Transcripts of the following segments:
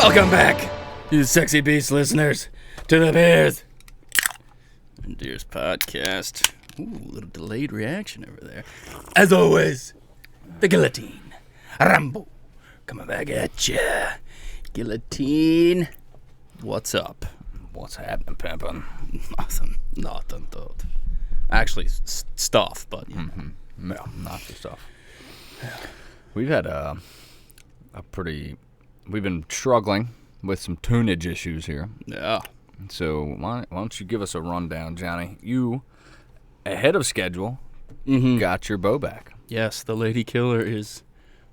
Welcome back, you sexy beast listeners, to the Beers and Deers podcast. Ooh, a little delayed reaction over there. As always, the guillotine. Rambo, coming back at ya. Guillotine. What's up? What's happening, pimpin'? Nothing, dude. Actually, stuff, but you know. No, not the stuff. We've had we've been struggling with some tunage issues here. Yeah. So why don't you give us a rundown, Johnny? You, ahead of schedule, got your bow back. Yes, the Lady Killer is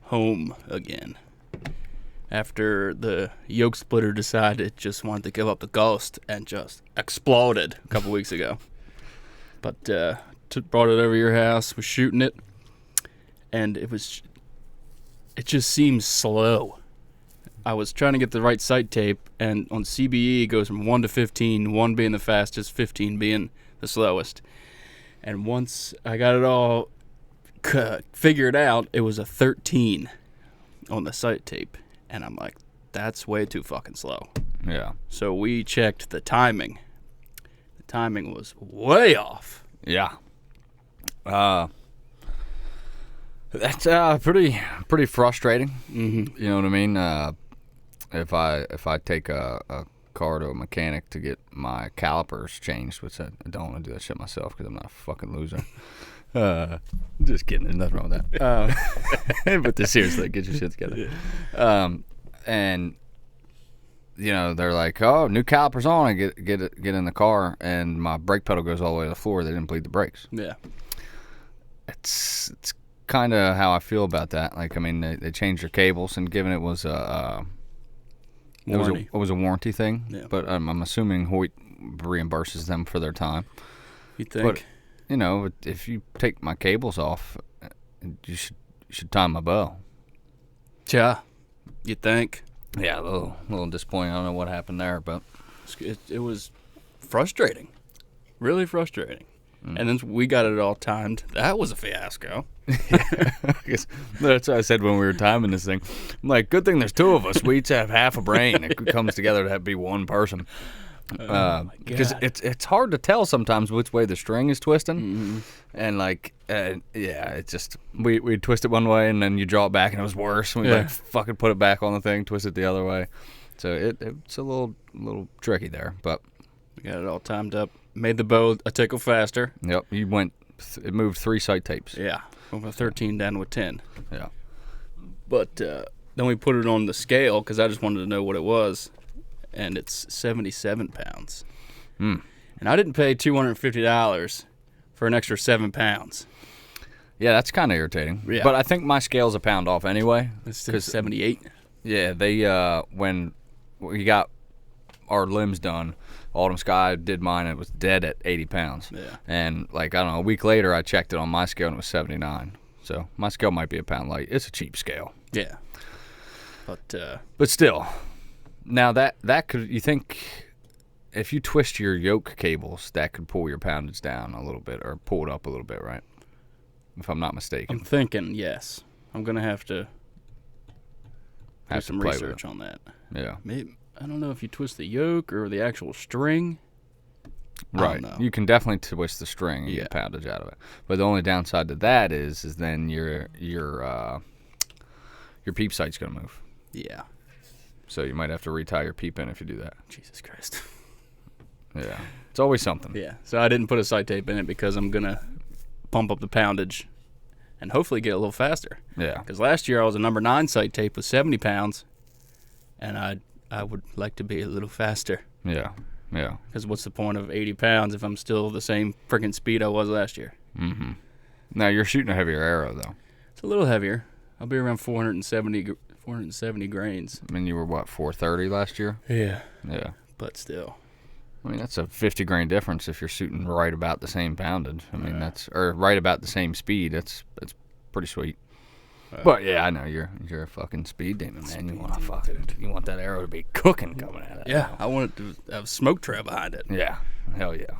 home again. After the yoke splitter decided it just wanted to give up the ghost and just exploded a couple weeks ago. But brought it over your house, was shooting it, and it just seems slow. I was trying to get the right sight tape, and on CBE it goes from 1 to 15, 1 being the fastest, 15 being the slowest. And once I got it all figured out, it was a 13 on the sight tape. And I'm like, that's way too fucking slow. Yeah. So we checked the timing. The timing was way off. Yeah. That's pretty frustrating. Mm-hmm. You know what I mean? If I take a car to a mechanic to get my calipers changed, which I don't want to do that shit myself because I'm not a fucking loser. Just kidding. There's nothing wrong with that. But seriously, get your shit together. And you know they're like, "Oh, new calipers on," and get in the car, and my brake pedal goes all the way to the floor. They didn't bleed the brakes. Yeah. It's kind of how I feel about that. Like, I mean, they changed their cables, and given it was Warranty. It was a warranty thing. Yeah. But I'm assuming Hoyt reimburses them for their time. You think? But you know, if you take my cables off, you should time my bow. Yeah. You think? Yeah, a little disappointing. I don't know what happened there, but It was frustrating. Really frustrating. And then we got it all timed. That was a fiasco. That's what I said when we were timing this thing. I'm like, good thing there's two of us. We each have half a brain. It comes together to be one person. Because it's hard to tell sometimes which way the string is twisting. And like, it's just, we twist it one way and then you draw it back and it was worse. And we like fucking put it back on the thing, twist it the other way. So it's a little tricky there, but We got it all timed up. Made the bow a tickle faster. yep, it moved 3 sight tapes. Yeah. From a 13 down to a 10. Yeah. But then we put it on the scale because I just wanted to know what it was. And it's 77 pounds. And I didn't pay $250 for an extra 7 pounds. Yeah, that's kind of irritating. Yeah. But I think my scale's a pound off anyway. It's 78. Yeah, they when we got our limbs done, Autumn Sky did mine, and it was dead at 80 pounds. Yeah. And like, I don't know, a week later I checked it on my scale and it was 79. So my scale might be a pound light. It's a cheap scale. Yeah. But still, now that could, you think if you twist your yoke cables, that could pull your poundage down a little bit or pull it up a little bit, right? If I'm not mistaken. I'm thinking, yes. I'm going to have to do some play with research on that. Yeah. Maybe, I don't know if you twist the yoke or the actual string. Right. I don't know. You can definitely twist the string and Yeah. get poundage out of it. But the only downside to that is then your peep sight's going to move. Yeah. So you might have to retie your peep in if you do that. Jesus Christ. Yeah. It's always something. Yeah. So I didn't put a sight tape in it because I'm going to pump up the poundage and hopefully get a little faster. Yeah. Because last year I was a number 9 sight tape with 70 pounds, and I would like to be a little faster. Yeah. Yeah. Because what's the point of 80 pounds if I'm still the same freaking speed I was last year? Mm-hmm. Now you're shooting a heavier arrow though. It's a little heavier. I'll be around 470 grains. I mean, you were what, 430 last year? Yeah. Yeah. But still. I mean, that's a 50 grain difference if you're shooting right about the same poundage. I mean, or right about the same speed. That's pretty sweet. But yeah, I know you're a fucking speed demon, man. You want that arrow to be cooking coming at it. Yeah, I want it to have a smoke trail behind it. Yeah. Hell yeah.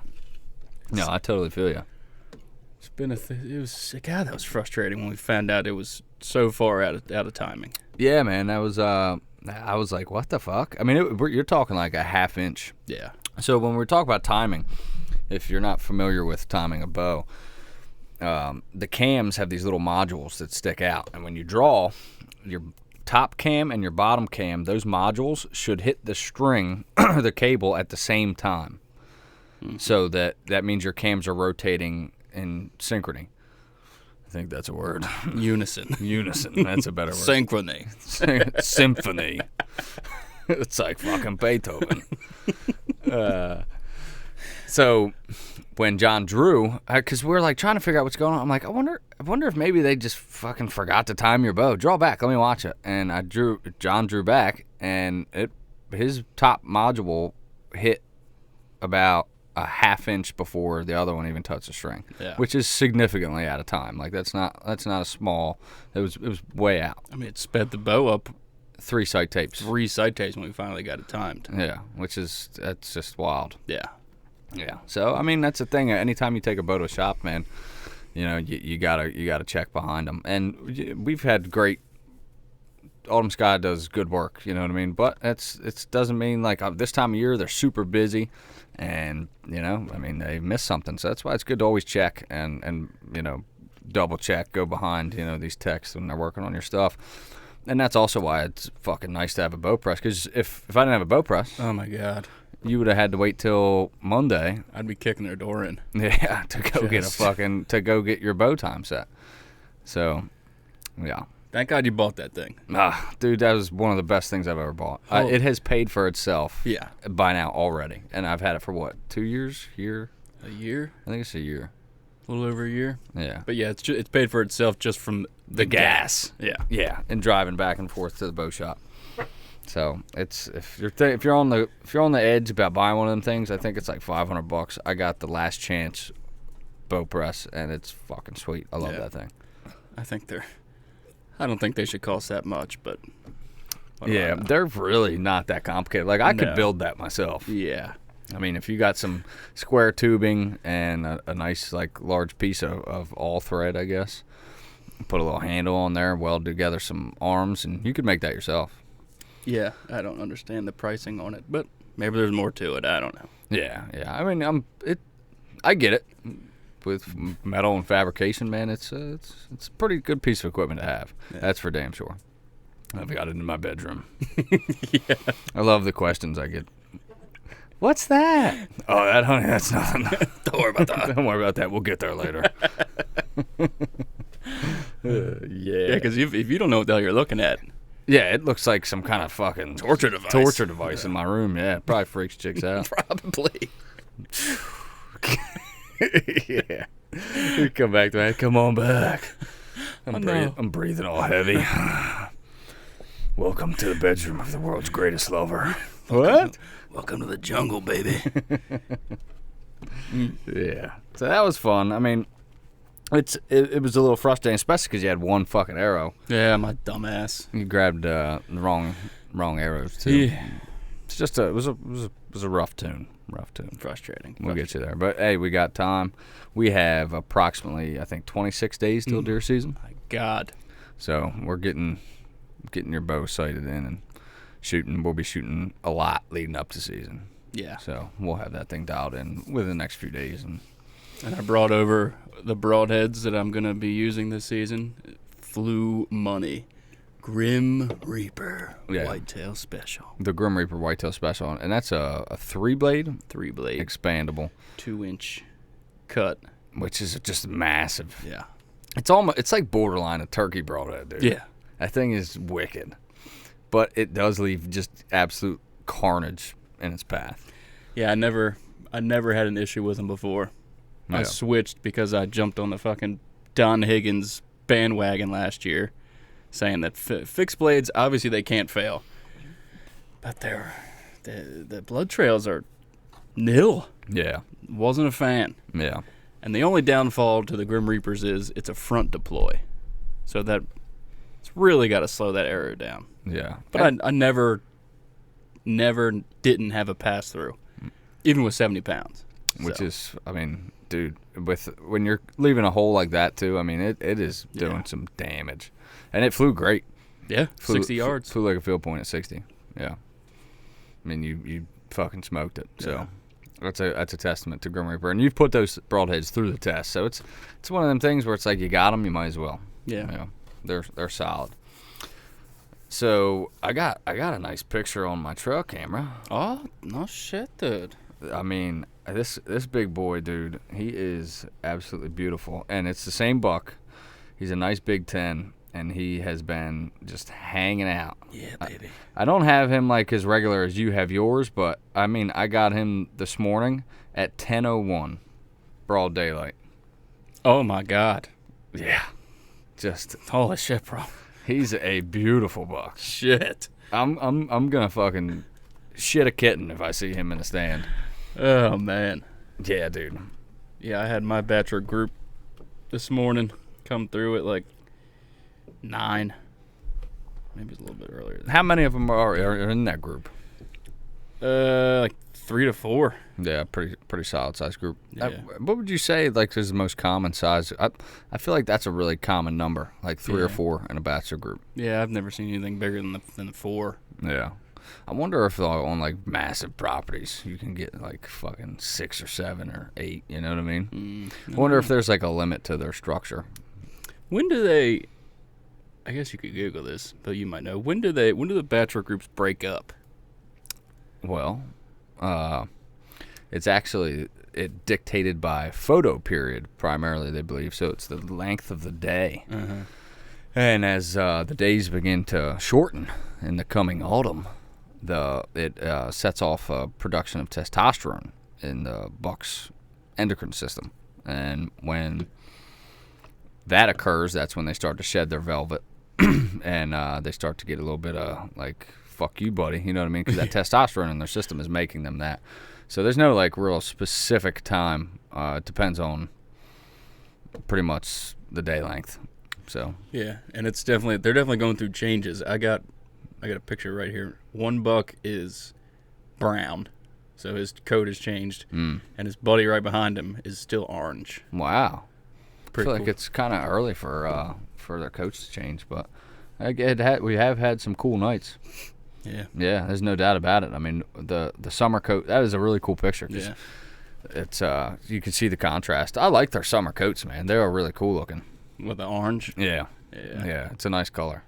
No, I totally feel you. It's been that was frustrating when we found out it was so far out of timing. Yeah, man, that was I was like, what the fuck? I mean, you're talking like a half inch. Yeah. So when we talk about timing, if you're not familiar with timing a bow, the cams have these little modules that stick out. And when you draw, your top cam and your bottom cam, those modules should hit the string, the cable, at the same time. So that means your cams are rotating in synchrony. I think that's a word. Unison. Unison. That's a better word. Synchrony. Symphony. It's like fucking Beethoven. So when John drew, because we're like trying to figure out what's going on, I'm like, I wonder if maybe they just fucking forgot to time your bow. Draw back. Let me watch it. And John drew back, and his top module hit about a half inch before the other one even touched the string, which is significantly out of time. Like that's not a small. It was way out. I mean, it sped the bow up 3 sight tapes. 3 sight tapes when we finally got it timed. Yeah, that's just wild. Yeah. Yeah. So I mean, that's the thing. Anytime you take a bow to a shop, man, you know you gotta check behind them. And we've had great. Autumn Sky does good work. You know what I mean. But it doesn't mean like this time of year they're super busy, and you know I mean they miss something. So that's why it's good to always check and you know double check, go behind these techs when they're working on your stuff. And that's also why it's fucking nice to have a bow press. Because if I didn't have a bow press, oh my god, you would have had to wait till Monday. I'd be kicking their door in. Yeah, to go get your bow time set. So, yeah. Thank God you bought that thing. Dude, that was one of the best things I've ever bought. Oh. It has paid for itself. Yeah. By now already, and I've had it for what, 2 years? Year? A year? I think it's a year. A little over a year. Yeah. But yeah, it's paid for itself just from the gas. Yeah. Yeah, and driving back and forth to the bow shop. So it's if you're on the edge about buying one of them things, I think it's like $500. I got the Last Chance bow press, and it's fucking sweet. I love that thing. I don't think they should cost that much, but yeah, they're really not that complicated. Like I could build that myself. Yeah. I mean, if you got some square tubing and a nice like large piece of all thread, I guess, put a little handle on there, weld together some arms, and you could make that yourself. Yeah, I don't understand the pricing on it, but maybe there's more to it. I don't know. Yeah. I mean, I get it. With metal and fabrication, man, it's a pretty good piece of equipment to have. Yeah. That's for damn sure. I've got it in my bedroom. Yeah. I love the questions I get. What's that? Oh, that, honey, that's nothing. Don't worry about that. Don't worry about that. We'll get there later. Yeah, because if you don't know what the hell you're looking at. Yeah, it looks like some kind of fucking torture device in my room. Yeah, it probably freaks chicks out. Probably. Yeah. You come back to that. Come on back. I'm breathing all heavy. Welcome to the bedroom of the world's greatest lover. What? Welcome to the jungle, baby. Yeah. So that was fun. I mean, it was a little frustrating, especially because you had one fucking arrow. Yeah, my dumbass. You grabbed the wrong arrows too. Yeah. It's just it was a rough tune. Frustrating. We'll get you there. But hey, we got time. We have approximately, I think, 26 days till deer season. My God. So we're getting your bow sighted in and shooting. We'll be shooting a lot leading up to season. Yeah. So we'll have that thing dialed in within the next few days. And I brought over the broadheads that I'm going to be using this season. Flew money. Grim Reaper Whitetail Special. The Grim Reaper Whitetail Special. And that's a 3-blade? 3-blade. Expandable. 2-inch cut. Which is just massive. Yeah. It's like borderline a turkey broadhead, dude. Yeah. That thing is wicked. But it does leave just absolute carnage in its path. Yeah, I never had an issue with them before. Yeah. I switched because I jumped on the fucking Don Higgins bandwagon last year, saying that fixed blades, obviously they can't fail. But the blood trails are nil. Yeah. Wasn't a fan. Yeah. And the only downfall to the Grim Reapers is it's a front deploy. So that it's really got to slow that arrow down. Yeah. But I never didn't have a pass through, even with 70 pounds. Which is, I mean, dude, when you're leaving a hole like that too, I mean, it is doing some damage. And it flew great. Yeah, 60 yards. Flew like a field point at 60. Yeah. I mean, you fucking smoked it. So that's a testament to Grim Reaper. And you've put those broadheads through the test. So it's one of them things where it's like you got them, you might as well. Yeah. You know, they're solid. So I got a nice picture on my trail camera. Oh, no shit, dude. I mean, this big boy, dude, he is absolutely beautiful. And it's the same buck. He's a nice Big 10, and he has been just hanging out. Yeah, baby. I don't have him like as regular as you have yours, but, I mean, I got him this morning at 10:01, broad daylight. Oh, my God. Yeah. Just, holy shit, bro. He's a beautiful buck. Shit. I'm going to fucking shit a kitten if I see him in the stand. Oh, man. Yeah, dude. Yeah, I had my Bachelor group this morning come through at like 9. Maybe it's a little bit earlier. How many of them are in that group? Like 3 to 4. Yeah, pretty solid size group. Yeah. What would you say like is the most common size? I feel like that's a really common number, like 3 or 4 in a Bachelor group. Yeah, I've never seen anything bigger than the 4. Yeah. I wonder if on like massive properties you can get like fucking 6 or 7 or 8. You know what I mean? I wonder if there's like a limit to their structure. When do they? I guess you could Google this, but you might know. When do the Bachelor groups break up? Well, it's actually dictated by photo period primarily, they believe. So it's the length of the day. Uh-huh. And as the days begin to shorten in the coming autumn, it sets off a production of testosterone in the buck's endocrine system. And when that occurs, that's when they start to shed their velvet. And they start to get a little bit of like, fuck you, buddy. You know what I mean? Because that testosterone in their system is making them that. So there's no like real specific time. It depends on pretty much the day length. So yeah, and they're definitely going through changes. I got a picture right here. One buck is brown, so his coat has changed, and his buddy right behind him is still orange. Wow. Pretty I feel cool. like it's kind of early for their coats to change, but we have had some cool nights. Yeah. Yeah, there's no doubt about it. I mean, the summer coat, that is a really cool picture. Yeah. It's you can see the contrast. I like their summer coats, man. They are really cool looking. With the orange. Yeah. Yeah. Yeah, it's a nice color.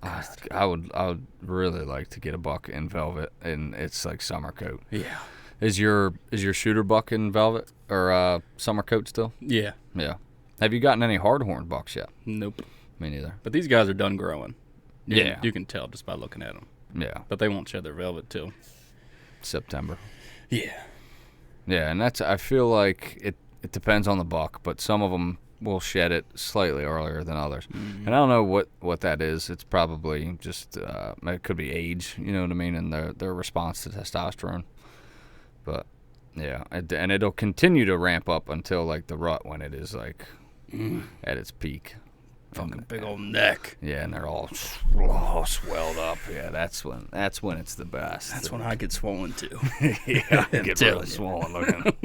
Oh, I would really like to get a buck in velvet, and it's like summer coat. Yeah. Is your shooter buck in velvet or summer coat still? Yeah. Yeah. Have you gotten any hardhorn bucks yet? Nope. Me neither. But these guys are done growing. Yeah. You can tell just by looking at them. Yeah. But they won't shed their velvet till September. Yeah. Yeah, and I feel like it depends on the buck, but some of them will shed it slightly earlier than others. Mm-hmm. And I don't know what that is. It's probably just it could be age, you know what I mean, and their response to testosterone. But yeah, and it'll continue to ramp up until like the rut when it is like at its peak. Fucking big old neck. Yeah, and they're all swelled up. Yeah, that's when it's the best. That's when I get swollen too. Yeah, I get really you. swollen looking.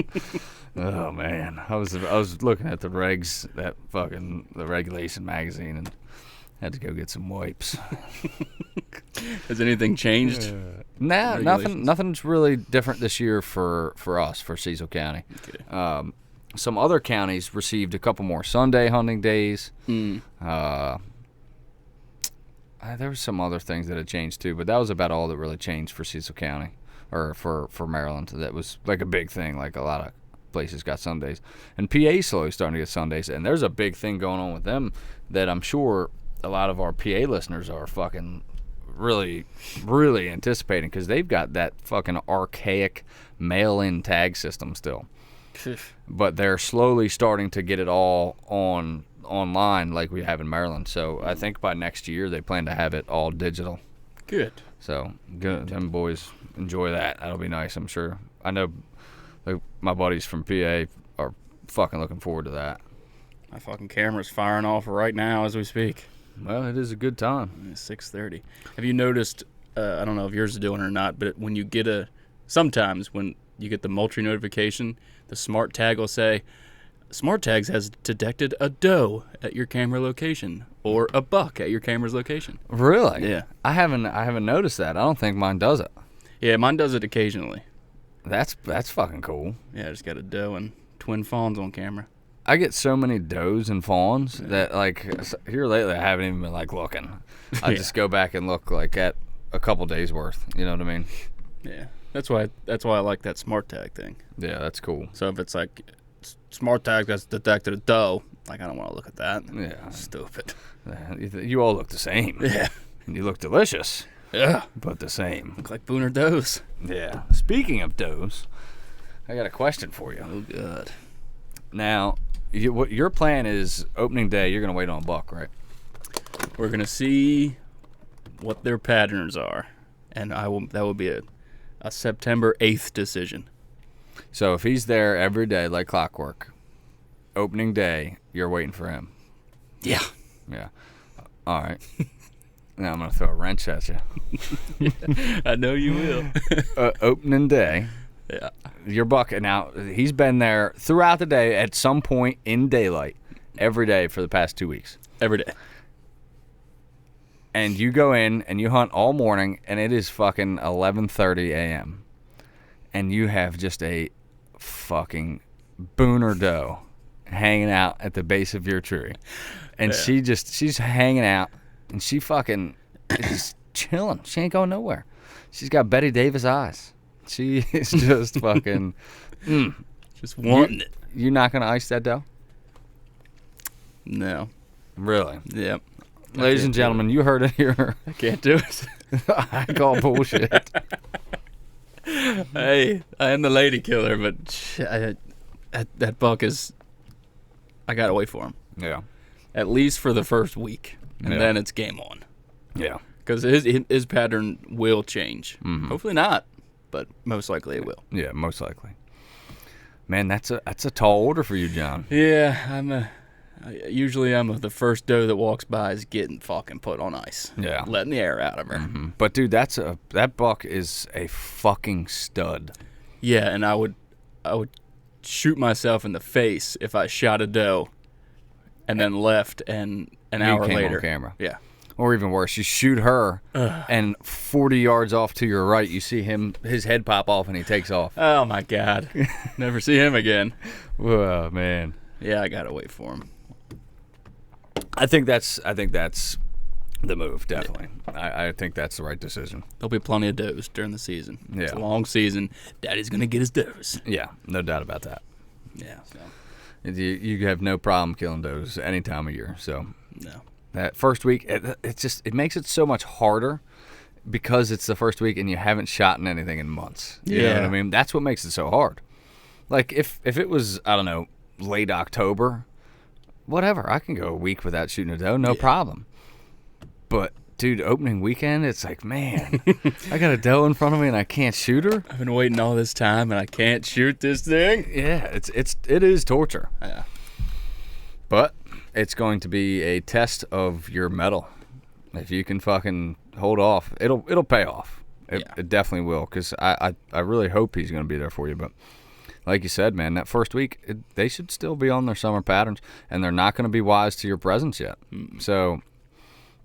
Oh man, I was looking at the regs, the regulation magazine, and had to go get some wipes. Has anything changed? Nah, nothing's really different this year for us for Cecil County. Okay. Some other counties received a couple more Sunday hunting days. There were some other things that had changed too, but that was about all that really changed for Cecil County or for Maryland. That was like a big thing. Like a lot of places got Sundays, and PA slowly starting to get Sundays. And there's a big thing going on with them that I'm sure a lot of our PA listeners are fucking really, really anticipating because they've got that fucking archaic mail-in tag system still. But they're slowly starting to get it all online like we have in Maryland. So I think by next year they plan to have it all digital. Good. So good. Them boys enjoy that. That'll be nice, I'm sure. I know my buddies from PA are fucking looking forward to that. My fucking camera's firing off right now as we speak. Well, it is a good time. It's 6:30. Have you noticed, I don't know if yours is doing it or not, but when you get sometimes when you get the Moultrie notification, the smart tag will say, Smart Tags has detected a doe at your camera location or a buck at your camera's location. Really? Yeah. I haven't noticed that. I don't think mine does it. Yeah, mine does it occasionally. That's fucking cool. Yeah, I just got a doe and twin fawns on camera. I get so many does and fawns that, like, here lately I haven't even been, like, looking. I just go back and look, like, at a couple days worth. You know what I mean? Yeah. That's why I like that Smart Tag thing. Yeah, that's cool. So if it's like Smart Tag that's detected a doe, like, I don't want to look at that. Yeah. Stupid. You all look the same. Yeah. You look delicious. Yeah. But the same. Look like booner does. Yeah. Speaking of does, I got a question for you. Oh, God. Now, what your plan is, opening day, you're going to wait on a buck, right? We're going to see what their patterns are. And that will be a September 8th decision. So if he's there every day like clockwork, opening day, you're waiting for him. Yeah. Yeah. All right. Now I'm going to throw a wrench at you. I know you will. Opening day. Yeah. Your buck, now he's been there throughout the day at some point in daylight every day for the past 2 weeks. Every day. And you go in and you hunt all morning and it is fucking 11:30 a.m. And you have just a fucking booner doe hanging out at the base of your tree. And she's hanging out and she fucking is chilling. She ain't going nowhere. She's got Betty Davis eyes. She is just fucking just wanting it. You not going to ice that doe? No. Really? Yep. Ladies and gentlemen, you heard it here. I can't do it. I call bullshit. Hey, I am the lady killer, but that buck is... I gotta wait for him. Yeah. At least for the first week. And then it's game on. Yeah. Because his pattern will change. Mm-hmm. Hopefully not, but most likely it will. Yeah, most likely. Man, that's a tall order for you, John. Yeah, usually I'm the first doe that walks by is getting fucking put on ice. Yeah. Letting the air out of her. Mm-hmm. But dude, that buck is a fucking stud. Yeah, and I would shoot myself in the face if I shot a doe and then left and an hour came later. On camera. Yeah. Or even worse, you shoot her and 40 yards off to your right, you see his head pop off and he takes off. Oh my God. Never see him again. Oh man. Yeah, I gotta wait for him. I think that's the move, definitely. I think that's the right decision. There'll be plenty of does during the season. Yeah. It's a long season. Daddy's gonna get his does. Yeah, no doubt about that. Yeah. So. You have no problem killing does any time of year. So No. that first week, it makes it so much harder because it's the first week and you haven't shot anything in months. You know what I mean? That's what makes it so hard. Like if it was, I don't know, late October, whatever, I can go a week without shooting a doe, no problem. But dude, opening weekend, it's like, man, I got a doe in front of me and I can't shoot her. I've been waiting all this time and I can't shoot this thing. Yeah, it is torture. Yeah. But it's going to be a test of your mettle. If you can fucking hold off, it'll pay off. It definitely will, because I really hope he's going to be there for you. But like you said, man, that first week, they should still be on their summer patterns, and they're not going to be wise to your presence yet. So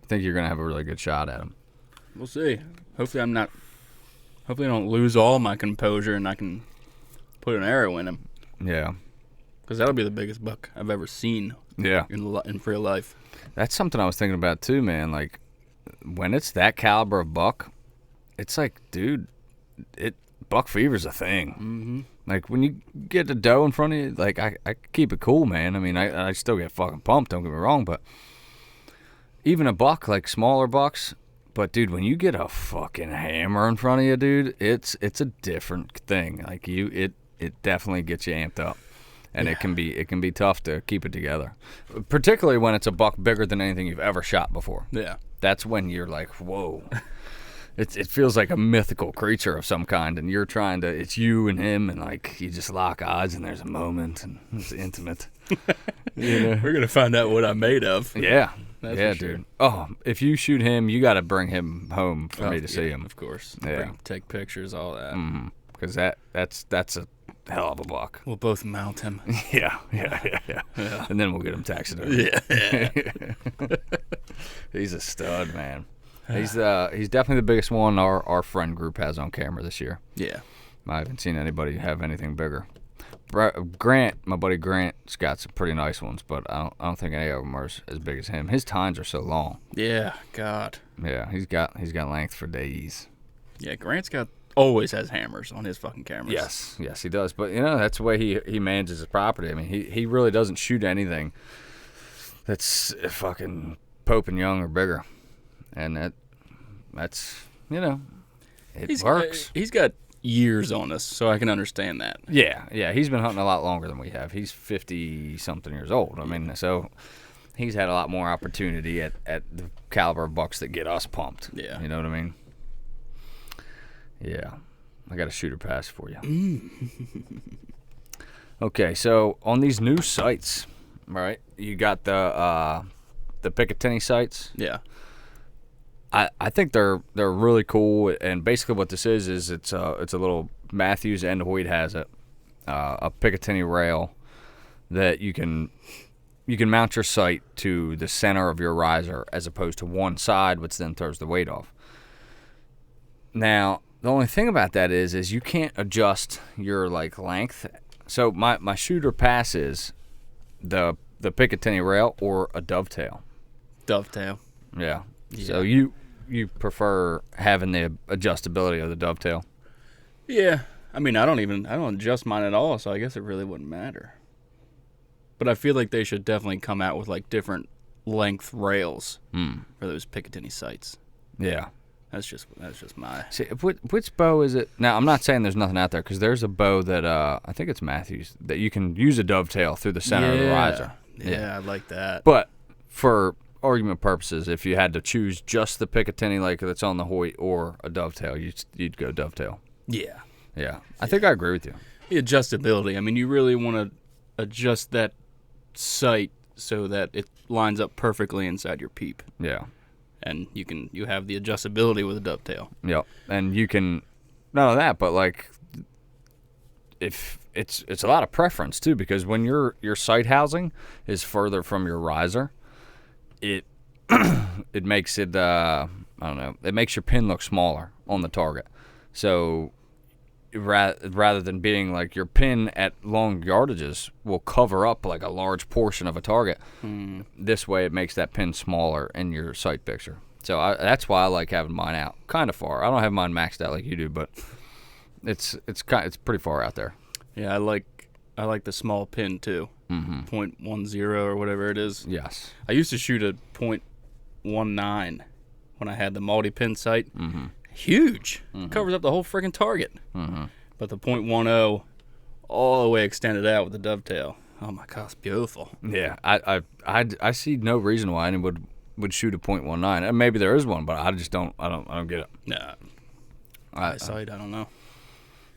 I think you're going to have a really good shot at him. We'll see. Hopefully I don't lose all my composure and I can put an arrow in him. Yeah. Because that'll be the biggest buck I've ever seen. Yeah. In real life. That's something I was thinking about too, man. Like, when it's that caliber of buck, it's like, dude, buck fever's a thing. Mm-hmm. Like, when you get a doe in front of you, like, I keep it cool, man. I mean, I still get fucking pumped, don't get me wrong, but even a buck, like smaller bucks, but dude, when you get a fucking hammer in front of you, dude, it's a different thing. Like, it definitely gets you amped up. And it can be tough to keep it together, particularly when it's a buck bigger than anything you've ever shot before. Yeah, that's when you're like, whoa, it feels like a mythical creature of some kind, and you're trying to. It's you and him, and like you just lock eyes, and there's a moment, and it's intimate. You know? We're gonna find out what I'm made of. Yeah, that's yeah, for sure. dude. Oh, if you shoot him, you got to bring him home for me to see him. Of course. Yeah, take pictures, all that. Because that's hell of a buck. We'll both mount him. Yeah. And then we'll get him taxidermy. Yeah. He's a stud, man. He's definitely the biggest one our friend group has on camera this year. Yeah. I haven't seen anybody have anything bigger. Grant, my buddy Grant's got some pretty nice ones, but I don't think any of them are as big as him. His tines are so long. Yeah, God. Yeah, he's got length for days. Yeah, Grant's always has hammers on his fucking cameras. Yes, he does. But that's the way he manages his property. I mean, he really doesn't shoot anything that's fucking Pope and Young or bigger, and that's it works. He's got years on us, so I can understand that. Yeah, he's been hunting a lot longer than we have. He's 50-something years old. I mean, so he's had a lot more opportunity at the caliber of bucks that get us pumped. Yeah. You know what I mean? Yeah. I got a shooter pass for you. Okay, so on these new sites, right, you got the Picatinny Sites. Yeah. I think they're really cool, and basically what this is it's a little Matthews and Hoyt has it, a Picatinny rail that you can mount your sight to the center of your riser as opposed to one side, which then throws the weight off. Now the only thing about that is you can't adjust your length. So my shooter passes the Picatinny rail or a dovetail. Dovetail. Yeah. So you prefer having the adjustability of the dovetail? Yeah. I mean, I don't adjust mine at all, so I guess it really wouldn't matter. But I feel like they should definitely come out with different length rails for those Picatinny sights. Yeah. That's just my. See, which bow is it? Now, I'm not saying there's nothing out there, because there's a bow that I think it's Matthews that you can use a dovetail through the center of the riser. Yeah, I like that. But for argument purposes, if you had to choose just the Picatinny that's on the Hoyt or a dovetail, you'd go dovetail. Yeah. Yeah. I think I agree with you. The adjustability. I mean, you really want to adjust that sight so that it lines up perfectly inside your peep. Yeah. And you have the adjustability with a dovetail. Yep. And you can, not only that, but if it's a lot of preference too, because when your sight housing is further from your riser, it makes it I don't know, it makes your pin look smaller on the target. So rather than being your pin at long yardages will cover up a large portion of a target, this way it makes that pin smaller in your sight picture. So that's why I like having mine out kind of far. I don't have mine maxed out like you do, but it's pretty far out there. Yeah, I like the small pin too. 0.10 or whatever it is. Yes. I used to shoot a 0.19 when I had the multi-pin sight. Huge. Covers up the whole freaking target. But the 0.10 all the way extended out with the dovetail. Oh my God, it's beautiful. Yeah, I see no reason why anyone would shoot a 0.19. And maybe there is one, but I just don't get it. Nah. Eyesight, I don't know.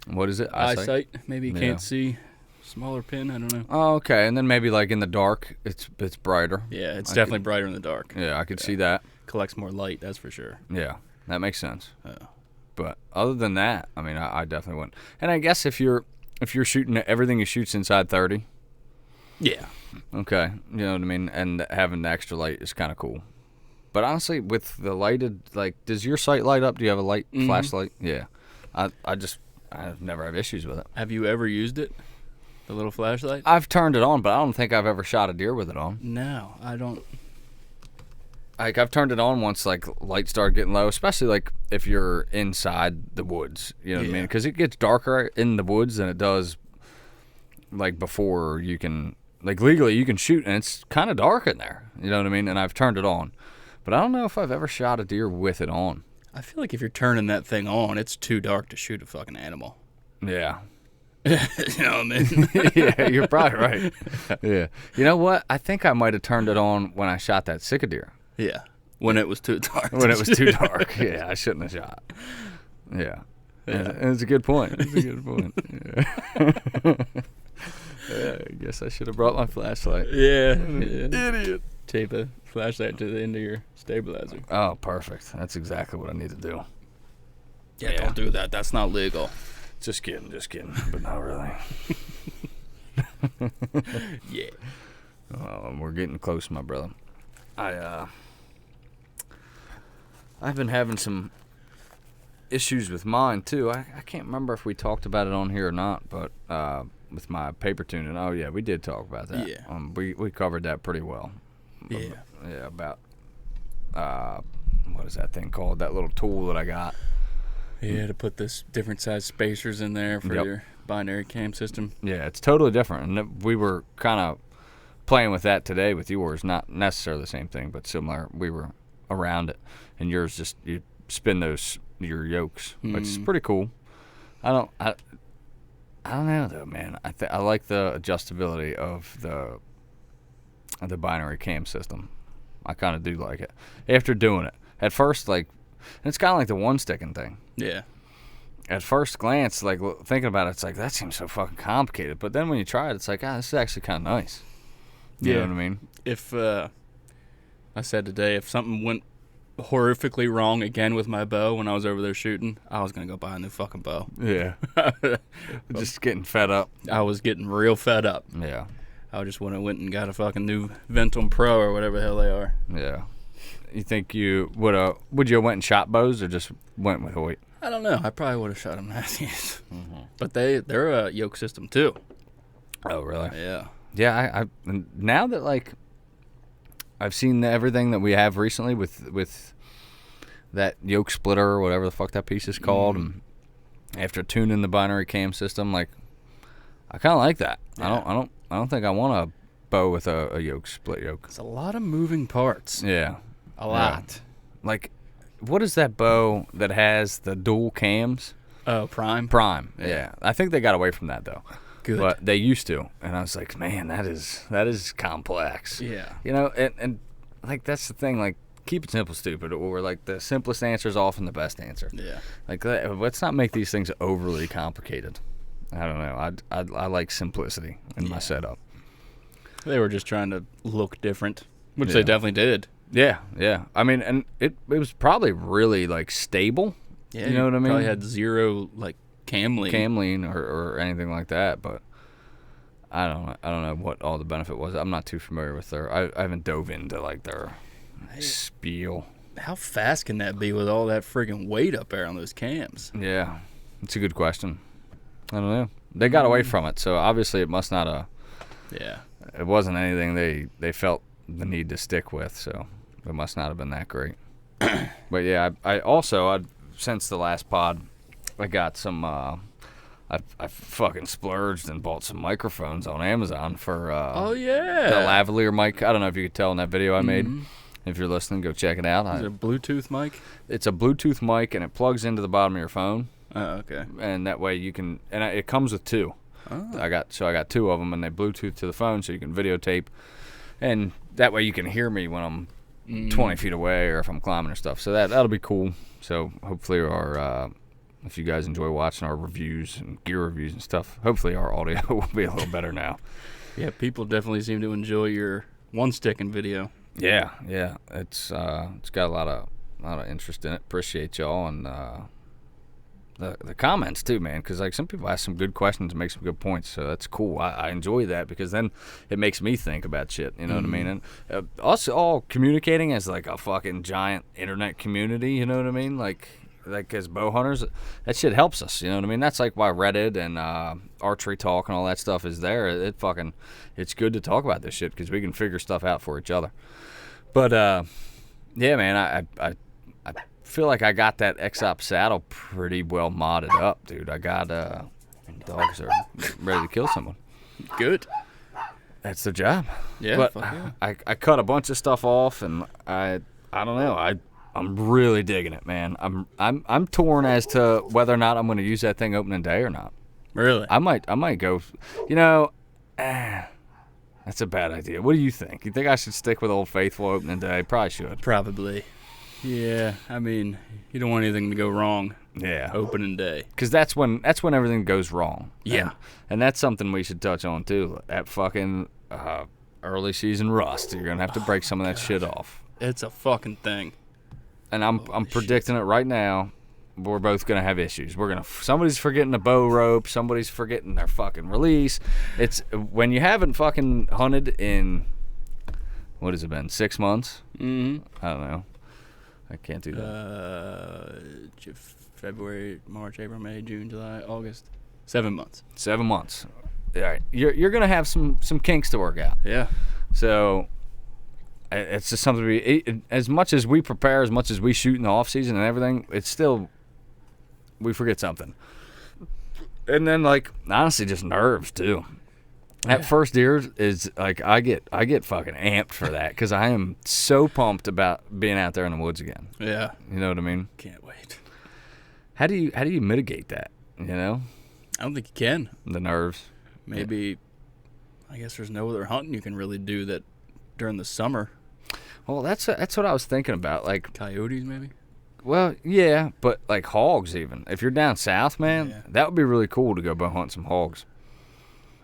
What is it? Eyesight? Maybe you can't see. Smaller pin, I don't know. Oh, okay. And then maybe in the dark, it's brighter. Yeah, it's definitely brighter in the dark. Yeah, I could see that. Collects more light, that's for sure. Yeah, that makes sense. But other than that, I mean, I definitely wouldn't. And I guess if you're shooting everything you shoot's inside 30. Yeah. Okay, you know what I mean, and having the extra light is kind of cool. But honestly, with the lighted, does your sight light up? Do you have a light flashlight? Yeah. I never have issues with it. Have you ever used it? The little flashlight? I've turned it on, but I don't think I've ever shot a deer with it on. No, I don't. I've turned it on once light started getting low, especially if you're inside the woods. You know what I mean? Because it gets darker in the woods than it does before you can legally you can shoot, and it's kind of dark in there. You know what I mean? And I've turned it on, but I don't know if I've ever shot a deer with it on. I feel like if you're turning that thing on, it's too dark to shoot a fucking animal. Yeah. You know what I mean? Yeah, you're probably right. Yeah. You know what? I think I might have turned it on when I shot that sick deer. Yeah. When it was too dark. When it was too dark. Yeah, I shouldn't have shot. Yeah. It's a good point. It's a good point. Yeah. I guess I should have brought my flashlight. Yeah. Idiot. Tape a flashlight to the end of your stabilizer. Oh, perfect. That's exactly what I need to do. Yeah, don't do that. That's not legal. Just kidding, but not really. Yeah. We're getting close, my brother. I've been having some issues with mine too. I can't remember if we talked about it on here or not, but with my paper tuning. Oh yeah, we did talk about that. Yeah. We covered that pretty well. Yeah. Yeah, about what is that thing called? That little tool that I got. Yeah, to put this different size spacers in there for your binary cam system. Yeah, it's totally different. And we were kind of playing with that today with yours. Not necessarily the same thing, but similar. We were around it. And yours just, you spin your yokes, which is pretty cool. I don't know, though, man. I like the adjustability of the binary cam system. I kind of do like it. After doing it. At first, like, it's kind of like the one-sticking thing. Yeah. At first glance, like, thinking about it, it's like, that seems so fucking complicated. But then when you try it, it's like, this is actually kind of nice. You know what I mean? If, I said today, if something went horrifically wrong again with my bow when I was over there shooting, I was going to go buy a new fucking bow. Yeah. Just getting fed up. I was getting real fed up. Yeah. I just went and got a fucking new Ventum Pro or whatever the hell they are. Yeah. You think you would you have went and shot bows or just went with Hoyt? I don't know. I probably would have shot them Matthews. But they're a yoke system too. Oh, really? Yeah. Yeah, I now that, like, I've seen everything that we have recently with that yoke splitter or whatever the fuck that piece is called, and after tuning the binary cam system, like, I kind of like that. Yeah. I don't think I want a bow with a yoke split yoke. It's a lot of moving parts. Yeah, A lot. Like, what is that bow that has the dual cams? Oh, Prime? Prime. Yeah. I think they got away from that though. Good. But they used to, and I was like, man, that is complex. Yeah. You know, and like, that's the thing, like, keep it simple, stupid, or like the simplest answer is often the best answer. Yeah. Like, let's not make these things overly complicated. I don't know. I like simplicity in my setup. They were just trying to look different, which Yeah. they definitely did. Yeah, yeah. I mean, and it was probably really, like, stable. Yeah, You know what I mean? Probably had zero, like, cam lean. or anything like that, but I don't know what all the benefit was. I'm not too familiar with I haven't dove into, like, their spiel. How fast can that be with all that friggin' weight up there on those cams? Yeah, it's a good question. I don't know. They got away from it, so obviously it must not Yeah. it wasn't anything they felt the need to stick with, so it must not have been that great. But yeah, I also since the last pod, I got some I fucking splurged and bought some microphones on Amazon for Oh, yeah. the lavalier mic. I don't know if you could tell in that video I made. If you're listening, go check it out. Is it a Bluetooth mic? It's a Bluetooth mic, and it plugs into the bottom of your phone. Oh, okay. And that way you can, and it comes with two. Oh. I got two of them, and they Bluetooth to the phone, so you can videotape, and that way you can hear me when I'm 20 feet away or if I'm climbing or stuff. So that'll be cool. So hopefully if you guys enjoy watching our reviews and gear reviews and stuff, hopefully our audio will be a little better now. Yeah, people definitely seem to enjoy your one-sticking video. Yeah, it's got a lot of interest in it. Appreciate y'all and the comments too, man, because, like, some people ask some good questions and make some good points, so that's cool. I enjoy that because then it makes me think about shit, you know what I mean? And us all communicating as, like, a fucking giant internet community, you know what I mean? Like as bow hunters, that shit helps us, you know what I mean? That's like why Reddit and Archery Talk and all that stuff is there. It's good to talk about this shit because we can figure stuff out for each other. But yeah, man, I feel like I got that XOP saddle pretty well modded up, dude. I got dogs are ready to kill someone. Good. That's the job. Yeah, but fuck yeah. I cut a bunch of stuff off, and I don't know. I'm really digging it, man. I'm torn as to whether or not I'm going to use that thing opening day or not. Really? I might go. You know, that's a bad idea. What do you think? You think I should stick with Old Faithful opening day? Probably should. Probably. Yeah, I mean, you don't want anything to go wrong. Yeah. Opening day. Because that's when everything goes wrong. Yeah. And that's something we should touch on too. That fucking early season rust. You're gonna have to break some of that shit off. It's a fucking thing. And I'm predicting it right now. we're both gonna have issues. Somebody's forgetting a bow rope. Somebody's forgetting their fucking release. It's when you haven't fucking hunted in, what has it been, 6 months? Mm-hmm. I don't know. I can't do that. February, March, April, May, June, July, August. 7 months. 7 months. All right, you're gonna have some kinks to work out. Yeah. So it's just something as much as we prepare, as much as we shoot in the off season and everything, it's still we forget something. And then like honestly, just nerves too. That first deer is like I get fucking amped for that because I am so pumped about being out there in the woods again. Yeah. You know what I mean? Can't wait. How do you mitigate that? You know? I don't think you can. The nerves. Maybe, I guess there's no other hunting you can really do that during the summer. Well, that's what I was thinking about. Like coyotes, maybe. Well, yeah, but like hogs even. If you're down south, man, that would be really cool to go bow hunt some hogs.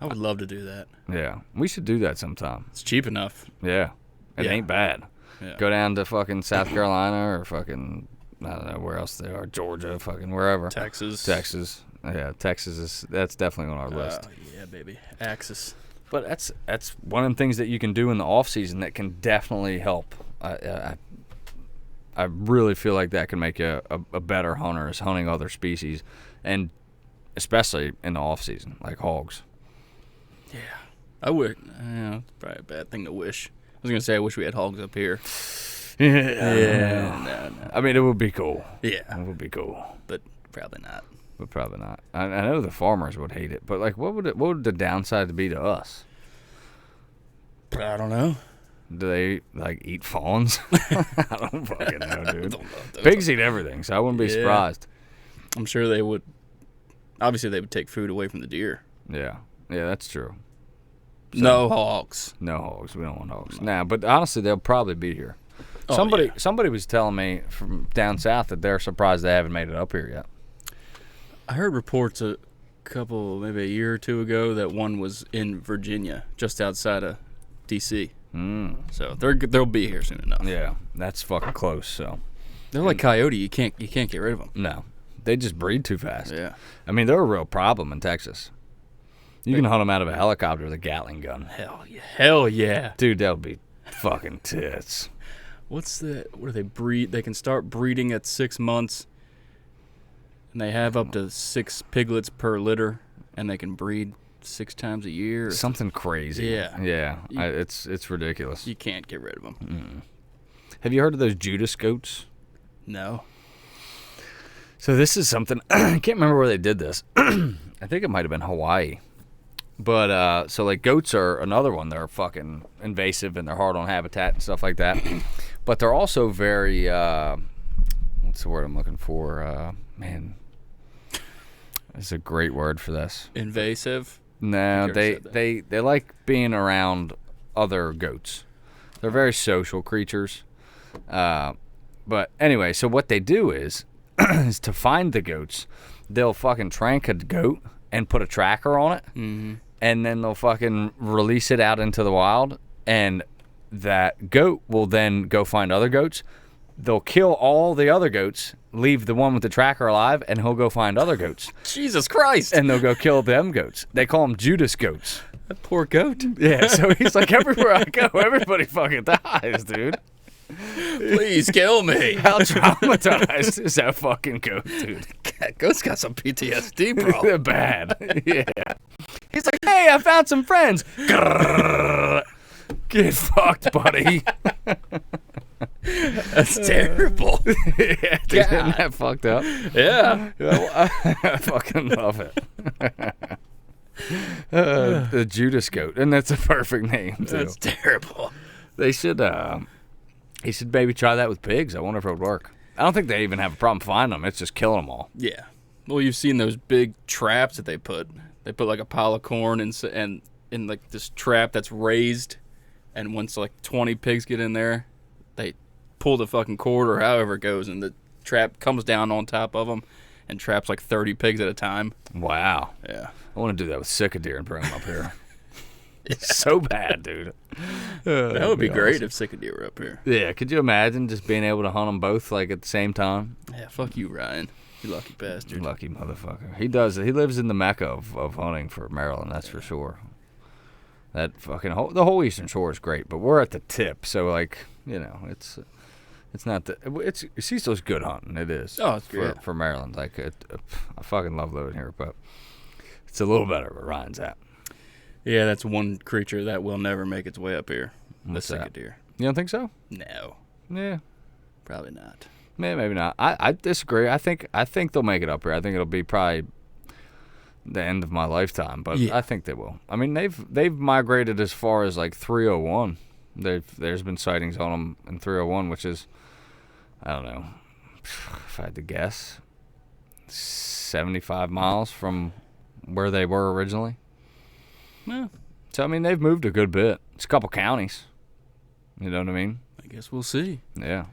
I would love to do that. Yeah, we should do that sometime. It's cheap enough. Yeah, it ain't bad. Yeah. Go down to fucking South Carolina or fucking, I don't know where else they are, Georgia, fucking wherever. Texas. Yeah, Texas that's definitely on our list. Yeah, baby. Axis. But that's one of the things that you can do in the off season that can definitely help. I really feel like that can make you a better hunter, is hunting other species, and especially in the off season, like hogs. Yeah, I would. It's probably a bad thing to wish. I was gonna say I wish we had hogs up here. Yeah. No. I mean, it would be cool. Yeah, it would be cool, but probably not. But probably not. I know the farmers would hate it, but like, what would the downside be to us? I don't know. Do they like eat fawns? I don't fucking know, dude. Pigs eat everything, so I wouldn't be surprised. I'm sure they would. Obviously, they would take food away from the deer. Yeah, that's true. So, no hogs. No hogs. We don't want hogs. Nah, but honestly, they'll probably be here. Oh, Somebody was telling me from down south that they're surprised they haven't made it up here yet. I heard reports maybe a year or two ago that one was in Virginia, just outside of D.C. So they'll be here soon enough. Yeah, that's fucking close. So they're like coyote. You can't get rid of them. No, they just breed too fast. Yeah, I mean they're a real problem in Texas. You can hunt them out of a helicopter with a Gatling gun. Hell yeah, dude, that would be fucking tits. What do they breed? They can start breeding at 6 months, and they have up to 6 piglets per litter, and they can breed 6 times a year. Something crazy. Yeah. It's ridiculous. You can't get rid of them. Mm. Have you heard of those Judas goats? No. So this is something I can't remember where they did this. I think it might have been Hawaii. But so like goats are another one. They're fucking invasive and they're hard on habitat and stuff like that. But they're also very what's the word I'm looking for? Man, it's a great word for this. Invasive? No, they like being around other goats. They're very social creatures. But anyway, so what they do is to find the goats, they'll fucking trank a goat and put a tracker on it, and then they'll fucking release it out into the wild, and that goat will then go find other goats. They'll kill all the other goats, leave the one with the tracker alive, and he'll go find other goats. Jesus Christ! And they'll go kill them goats. They call them Judas Goats. That poor goat. Yeah, so he's like, everywhere I go, everybody fucking dies, dude. Please kill me. How traumatized is that fucking goat, dude? That goat's got some PTSD, bro. They're bad. Yeah. He's like, hey, I found some friends. Get fucked, buddy. That's terrible. Yeah, dude, isn't that fucked up? Yeah. I fucking love it. The Judas Goat, and that's a perfect name, too. That's terrible. They should, he should maybe try that with pigs. I wonder if it would work. I don't think they even have a problem finding them. It's just killing them all. Yeah. Well, you've seen those big traps that they put. They put like a pile of corn and in like this trap that's raised, and once like 20 pigs get in there, they pull the fucking cord or however it goes, and the trap comes down on top of them and traps like 30 pigs at a time. Wow. Yeah. I want to do that with sick deer and bring them up here. It's so bad, dude. That would be great awesome if Sick deer were up here. Yeah, could you imagine just being able to hunt them both like at the same time? Yeah, fuck you, Ryan. You lucky bastard. Lucky motherfucker. He does. He lives in the mecca of hunting for Maryland. That's for sure. That fucking the whole Eastern Shore is great, but we're at the tip, so like it's not Cecil's good hunting. It is. Oh, it's great for Maryland. Like I fucking love living here, but it's a little better where Ryan's at. Yeah, that's one creature that will never make its way up here. What's the that? second deer. You don't think so? No, Yeah. probably not. Maybe not. I disagree. I think they'll make it up here. I think it'll be probably the end of my lifetime, but Yeah. I think they will. I mean, they've migrated as far as like 301. There's been sightings on them in 301, which is, I don't know, if I had to guess, 75 miles from where they were originally. Well, So I mean, they've moved a good bit. It's a couple counties. You know what I mean? I guess we'll see. Yeah.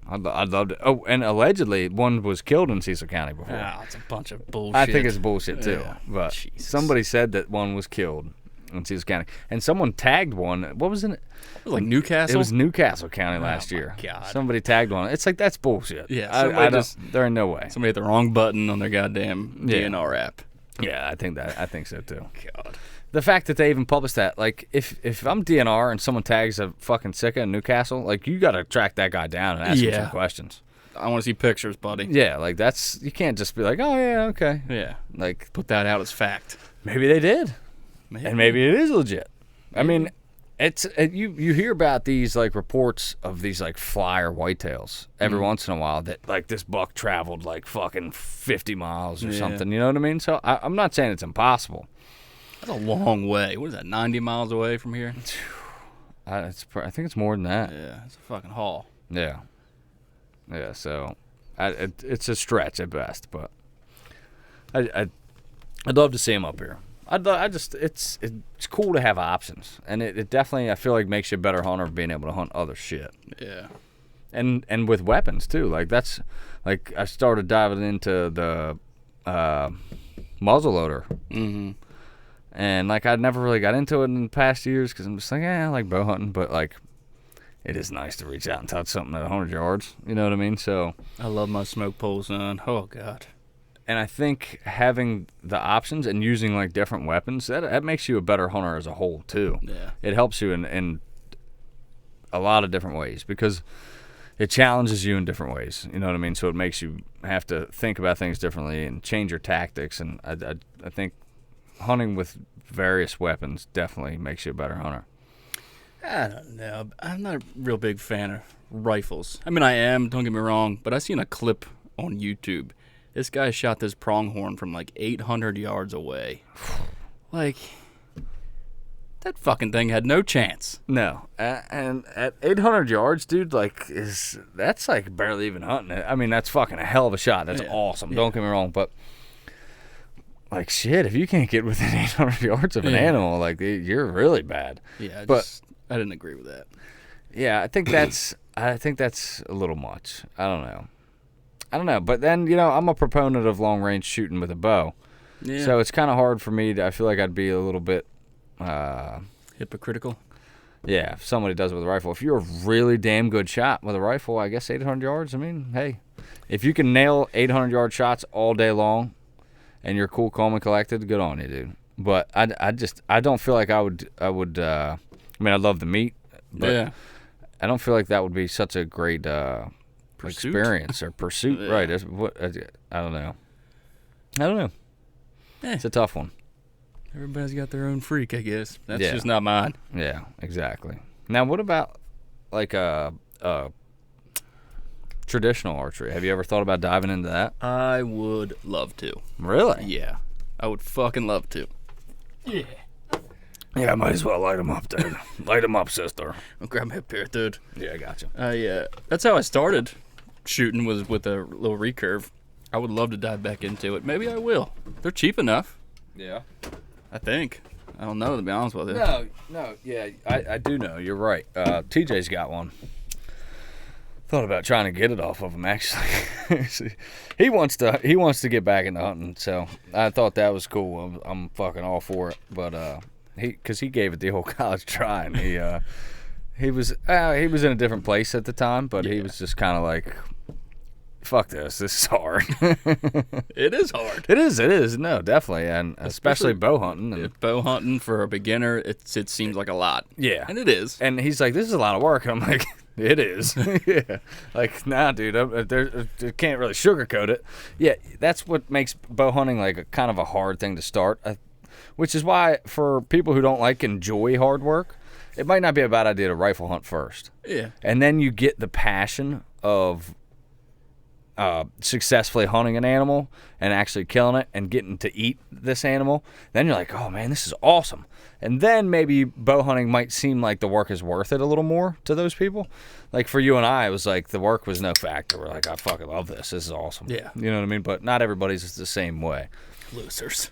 I'd love to. Oh, and allegedly one was killed in Cecil County before. Ah, it's a bunch of bullshit. I think it's bullshit too. Yeah. But Jesus. somebody said that one was killed in Cecil County, and someone tagged one. What was in it? It was like Newcastle. It was Newcastle County last my year. God. Somebody tagged one. It's like that's bullshit. Yeah, I don't, there ain't no way. Somebody hit the wrong button on their goddamn Yeah. DNR app. Yeah, I think so too. God. The fact that they even published that, like, if I'm DNR and someone tags a fucking sicka in Newcastle, like, you got to track that guy down and ask him some questions. I want to see pictures, buddy. Yeah, like, you can't just be like, oh, yeah, okay. Yeah. Like, Put that out as fact. maybe they did. Maybe. And maybe it is legit. I mean, you hear about these, like, reports of these, like, flyer whitetails every once in a while that, like, this buck traveled, like, fucking 50 miles or something. You know what I mean? So I'm not saying it's impossible. That's a long way. What is that, 90 miles away from here? I think it's more than that. Yeah, it's a fucking haul. Yeah. Yeah, so it's a stretch at best, but I'd love to see him up here. It's cool to have options, and it definitely, I feel like, makes you a better hunter being able to hunt other shit. Yeah. And with weapons too. Like that's like I started diving into the muzzleloader. Mm-hmm. And like I never really got into it in the past years because I'm just like, I like bow hunting, but like it is nice to reach out and touch something at 100 yards. You know what I mean? So I love my smoke pole, son. Oh, God. And I think having the options and using like different weapons, that makes you a better hunter as a whole too. Yeah. It helps you in a lot of different ways because it challenges you in different ways. You know what I mean? So it makes you have to think about things differently and change your tactics. And I think hunting with various weapons definitely makes you a better hunter. I don't know. I'm not a real big fan of rifles. I mean, I am, don't get me wrong, but I seen a clip on YouTube. This guy shot this pronghorn from like 800 yards away. Like, that fucking thing had no chance. No. And at 800 yards, dude, like, that's like barely even hunting it. I mean, that's fucking a hell of a shot. That's awesome. Don't get me wrong, but like, shit, if you can't get within 800 yards of an animal, like, you're really bad. Yeah, I didn't agree with that. Yeah, I think that's a little much. I don't know. But then, I'm a proponent of long range shooting with a bow. Yeah. So it's kind of hard for me I feel like I'd be a little bit hypocritical. Yeah, if somebody does it with a rifle. If you're a really damn good shot with a rifle, I guess 800 yards, I mean, hey. If you can nail 800-yard shots all day long and you're cool, calm, and collected, good on you, dude. But I don't feel like I would I mean, I love the meat, but I don't feel like that would be such a great experience or pursuit. Yeah. Right. I don't know. It's a tough one. Everybody's got their own freak, I guess. That's Yeah. just not mine. Yeah, exactly. Now, what about like traditional archery? Have you ever thought about diving into that? I would love to. Really? Yeah. I would fucking love to. Yeah. Yeah, I might as well light them up, dude. Light them up, sister. I'll grab my pair, dude. Yeah, I got you. That's how I started shooting, was with a little recurve. I would love to dive back into it. Maybe I will. They're cheap enough. Yeah. I think. I don't know, to be honest with you. No, yeah, I do know. You're right. TJ's got one. Thought about trying to get it off of him, actually. he wants to get back into hunting, so I thought that was cool. I'm fucking all for it. But because he gave it the whole college try, and he was in a different place at the time, but he was just kind of like fuck this. This is hard. It is hard. It is. No, definitely. And especially bow hunting. And, bow hunting for a beginner, it seems like a lot. yeah. And it is. And he's like, this is a lot of work. And I'm like, it is. Yeah. Like, nah, dude, I can't really sugarcoat it. Yeah, that's what makes bow hunting like a kind of a hard thing to start, which is why for people who don't enjoy hard work, it might not be a bad idea to rifle hunt first. Yeah. And then you get the passion of successfully hunting an animal and actually killing it and getting to eat this animal. Then you're like, oh, man, this is awesome. And then maybe bow hunting might seem like the work is worth it a little more to those people. Like for you and I, it was like the work was no factor. We're like, I fucking love this. This is awesome. Yeah. You know what I mean? But not everybody's the same way. Losers.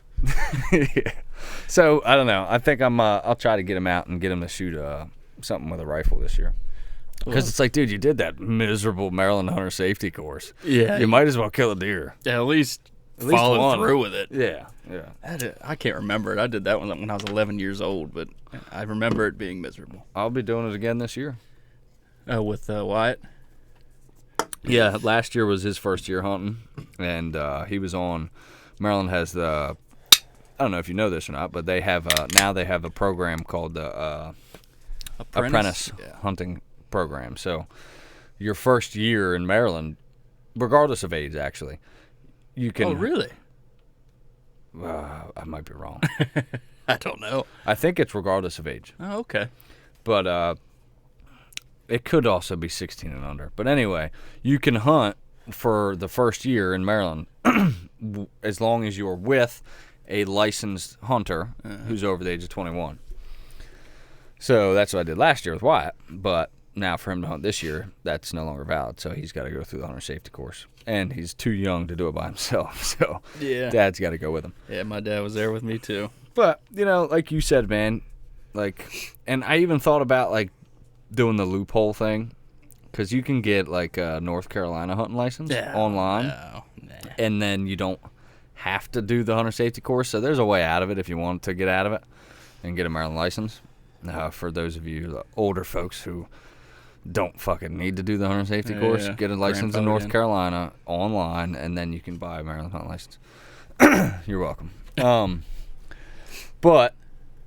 Yeah. So I don't know. I think I'll try to get him out and get him to shoot something with a rifle this year. Because it's like, dude, you did that miserable Maryland hunter safety course. Yeah. You might as well kill a deer. Yeah, at least follow through with it. Yeah. I can't remember it. I did that one when I was 11 years old, but I remember it being miserable. I'll be doing it again this year. With Wyatt? Yeah, last year was his first year hunting, and he was on. Maryland has the. I don't know if you know this or not, but they have now they have a program called the Apprentice hunting program. So your first year in Maryland, regardless of age, actually, you can. Oh, really? I might be wrong. I don't know. I think it's regardless of age. Oh, okay. But it could also be 16 and under. But anyway, you can hunt for the first year in Maryland as long as you're with a licensed hunter who's over the age of 21. So that's what I did last year with Wyatt. But now for him to hunt this year, that's no longer valid. So he's got to go through the hunter safety course. And he's too young to do it by himself. So yeah, Dad's got to go with him. Yeah, my dad was there with me too. But, you know, like you said, man, like, and I even thought about, like, doing the loophole thing. Because you can get, like, a North Carolina hunting license online. No. And then you don't have to do the hunter safety course. So there's a way out of it if you want to get out of it and get a Maryland license. For those of you, the older folks who don't fucking need to do the hunter safety course, get a license in North Carolina online, and then you can buy a Maryland hunting license. You're welcome. But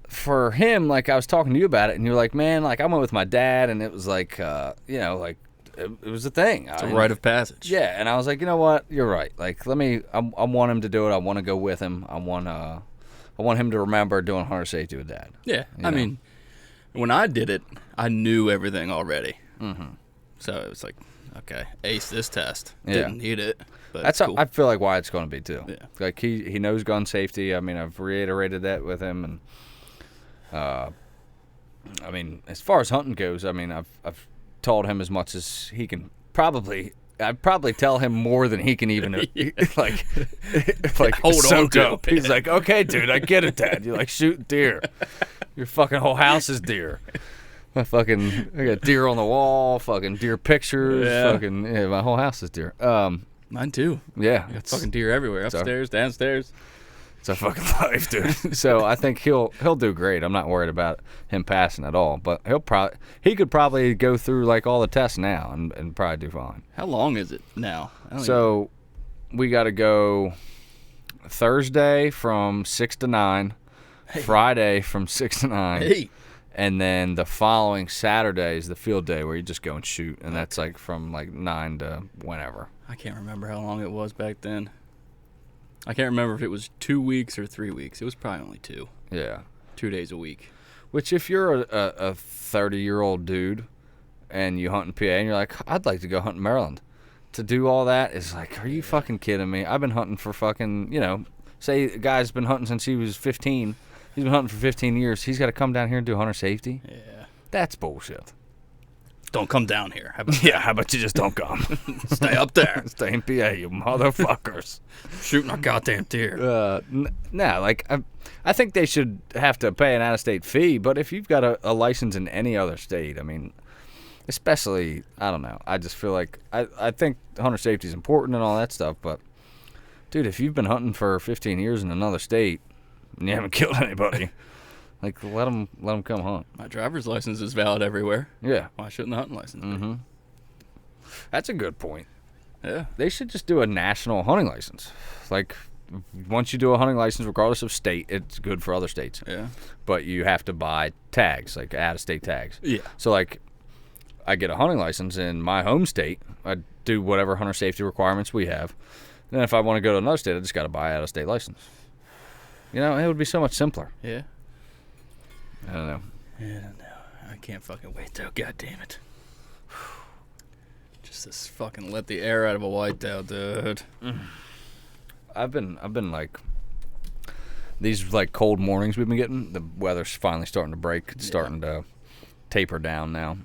for him, like, I was talking to you about it, and you're like, man, like, I went with my dad, and it was like, you know, like, it was a thing. It's a rite of passage. Yeah, and I was like, you know what? You're right. Like, I want him to do it. I want to go with him. I want him to remember doing hunter safety with Dad. Yeah, I mean, when I did it, I knew everything already. Mm-hmm. So it was like, okay, ace this test. Didn't need it. But that's cool. How I feel like Wyatt's going to be too. Yeah. Like he knows gun safety. I mean, I've reiterated that with him, and I mean, as far as hunting goes, I mean, I've told him as much as he can probably. I'd probably tell him more than he can even like hold on to. Up. He's like, okay, dude, I get it, Dad. You like shooting deer. Your fucking whole house is deer. I got deer on the wall, fucking deer pictures, my whole house is deer. Mine too. Yeah. I got fucking deer everywhere, upstairs, downstairs. It's a fucking life, dude. So I think he'll do great. I'm not worried about him passing at all, but he could probably go through like all the tests now and probably do fine. How long is it now? So we got to go Thursday from 6 to 9, Friday from 6 to 9. And then the following Saturday is the field day where you just go and shoot, and that's like from like 9 to whenever. I can't remember how long it was back then. I can't remember if it was 2 weeks or 3 weeks. It was probably only 2. Yeah. 2 days a week. Which if you're a 30-year-old dude and you hunt in PA and you're like, I'd like to go hunt in Maryland. To do all that is like, are you fucking kidding me? I've been hunting for fucking, say a guy's been hunting since he was 15. He's been hunting for 15 years. He's got to come down here and do hunter safety? Yeah. That's bullshit. Don't come down here. How about you just don't come? Stay up there. Stay in PA, you motherfuckers. Shooting our goddamn deer. No, like, I think they should have to pay an out-of-state fee, but if you've got a license in any other state, I mean, especially, I don't know, I just feel like, I think hunter safety is important and all that stuff, but, dude, if you've been hunting for 15 years in another state and you haven't killed anybody, like, let them come hunt. My driver's license is valid everywhere. Yeah. Why shouldn't the hunting license be? Mm-hmm. That's a good point. Yeah. They should just do a national hunting license. Like, once you do a hunting license, regardless of state, it's good for other states. Yeah. But you have to buy tags, like out-of-state tags. Yeah. So, like, I get a hunting license in my home state. I do whatever hunter safety requirements we have. Then if I want to go to another state, I just got to buy out-of-state license. You know, it would be so much simpler. Yeah. I don't know. Yeah, I don't know. I can't fucking wait, though. God damn it. Just this fucking let the air out of a whitetail, dude. I've been like, these like cold mornings we've been getting, the weather's finally starting to break. It's starting to taper down now.